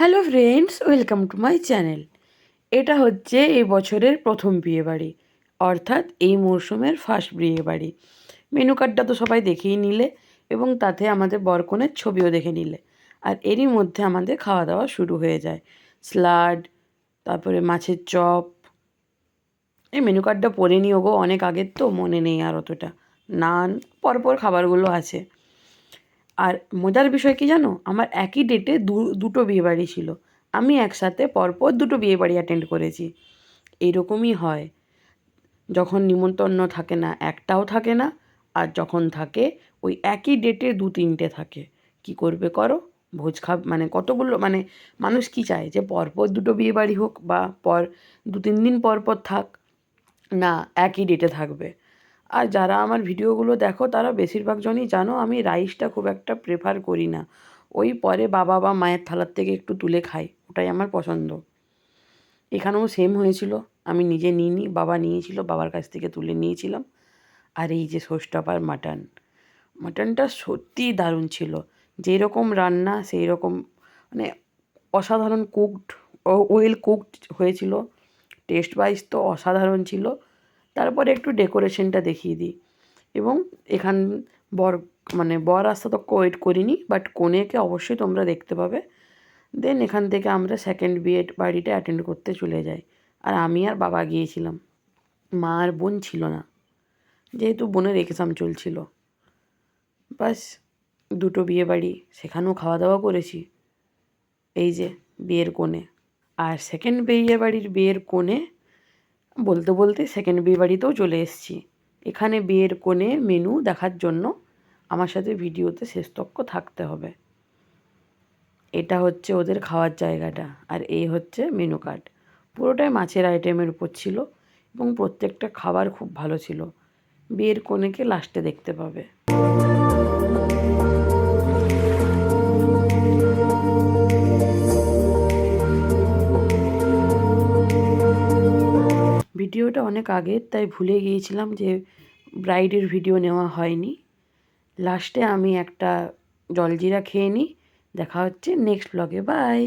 Hello friends, welcome to my channel. এটা হচ্ছে এই বছরের প্রথম বিয়েবাড়ি, অর্থাৎ এই মরশুমের ফার্স্ট বিয়েবাড়ি। মেনু কার্ডটা তো সবাই দেখেই নিলে এবং তাতে আমাদের বরকনের ছবিও দেখে নিলে। আর এরই মধ্যে আমাদের খাওয়া দাওয়া শুরু হয়ে যায়। স্যালাড, তারপরে মাছের চপ। এই মেনু কার্ডটা পড়ে নিও গো, অনেক আগের তো মনে নেই আর অতটা। নান, পরপর খাবারগুলো আছে। আর মজার বিষয় কি জানো, আমার একই ডেটে দুটো বিয়েবাড়ি ছিল। আমি একসাথে পরপর দুটো বিয়েবাড়ি অ্যাটেন্ড করেছি। এইরকমই হয়, যখন নিমন্ত্রণ থাকে না একটাও থাকে না, আর যখন থাকে ওই একই ডেটে দু তিনটে থাকে। কি করবে করো, ভোজ মানে কতগুলো মানে মানুষ কি চায় যে পরপর দুটো বিয়েবাড়ি হোক বা দু তিন দিন পর পর থাক, না একই ডেটে থাকবে। আর যারা আমার ভিডিওগুলো দেখো তারা বেশিরভাগ জনই জানো আমি রাইসটা খুব একটা প্রেফার করি না। ওই পরে বাবা বা মায়ের থালার থেকে একটু তুলে খাই, ওটাই আমার পছন্দ। এখানেও সেম হয়েছিল, আমি নিজে নিইনি, বাবা নিয়েছিল, বাবার কাছ থেকে তুলে নিয়েছিলাম। আর এই যে সোসটাপার মাটনটা সত্যিই দারুণ ছিল। যেই রকম রান্না সেই রকম, মানে অসাধারণ কুকড, ওয়েল কুকড হয়েছিল। টেস্ট ওয়াইজ তো অসাধারণ ছিল। তারপরে একটু ডেকোরেশনটা দেখিয়ে দিই। এবং এখান বর বর আসতে তো ওয়েট করিনি, বাট কনেকে অবশ্যই তোমরা দেখতে পাবে। দেন এখান থেকে আমরা সেকেন্ড বিয়ে বাড়িটা অ্যাটেন্ড করতে চলে যাই। আর আমি আর বাবা গিয়েছিলাম, মা আর বোন ছিল না, যেহেতু বোনের এক্সাম চলছিল। বাস, দুটো বিয়ে বাড়ি, সেখানেও খাওয়া দাওয়া করেছি। এই যে বিয়ের কোণে, আর সেকেন্ড বিয়ে বাড়ির বিয়ের কোণে বলতে বলতে সেকেন্ড বিয়ে বাড়িতেও চলে এসেছি। এখানে বিয়ের কোণে মেনু দেখার জন্য আমার সাথে ভিডিওতে শেষতক্ষ থাকতে হবে। এটা হচ্ছে ওদের খাওয়ার জায়গাটা, আর এই হচ্ছে মেনু কার্ড। পুরোটাই মাছের আইটেমের উপর ছিল এবং প্রত্যেকটা খাবার খুব ভালো ছিল। বিয়ের কনেকে লাস্টে দেখতে পাবে। ভিডিওটা অনেক আগের, তাই ভুলে গিয়েছিলাম যে ব্রাইডের ভিডিও নেওয়া হয়নি। লাস্টে আমি একটা জলজিরা খেয়ে নিই। দেখা হচ্ছে নেক্সট ব্লগে, বাই।